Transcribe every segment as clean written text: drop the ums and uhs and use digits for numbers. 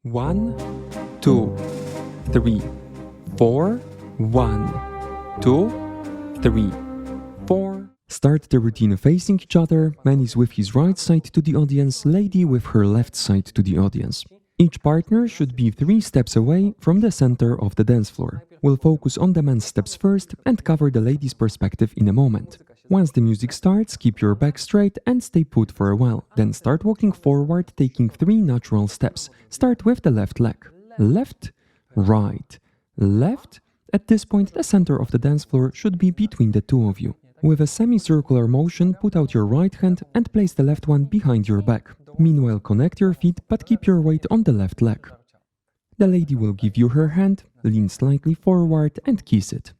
1, 2, 3, 4, 1, 2, 3, 4. Start the routine facing each other. Man is with his right side to the audience, lady with her left side to the audience. Each partner should be 3 steps away from the center of the dance floor. We'll focus on the man's steps first and cover the lady's perspective in a moment. Once the music starts, keep your back straight and stay put for a while. Then start walking forward, taking 3 natural steps. Start with the left leg. Left, right, left. At this point, the center of the dance floor should be between the two of you. With a semicircular motion, put out your right hand and place the left one behind your back. Meanwhile, connect your feet, but keep your weight on the left leg. The lady will give you her hand, lean slightly forward and kiss it.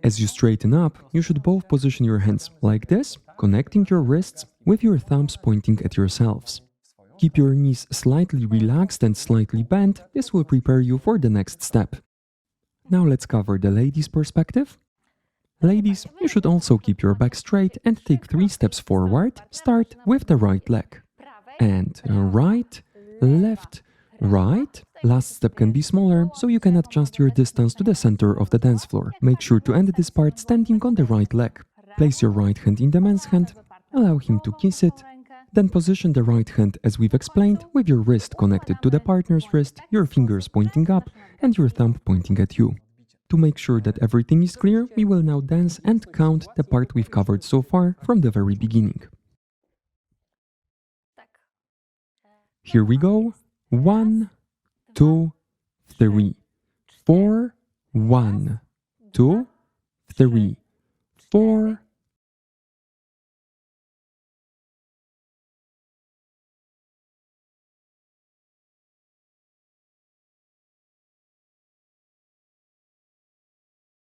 As you straighten up, you should both position your hands like this, connecting your wrists with your thumbs pointing at yourselves. Keep your knees slightly relaxed and slightly bent. This will prepare you for the next step. Now let's cover the lady's perspective. Ladies, you should also keep your back straight and take 3 steps forward. Start with the right leg. And right, left, right. Last step can be smaller, so you can adjust your distance to the center of the dance floor. Make sure to end this part standing on the right leg. Place your right hand in the man's hand, allow him to kiss it, then position the right hand as we've explained, with your wrist connected to the partner's wrist, your fingers pointing up, and your thumb pointing at you. To make sure that everything is clear, we will now dance and count the part we've covered so far from the very beginning. Here we go. 1, 2, 3, 4, 1, 2, 3, 4,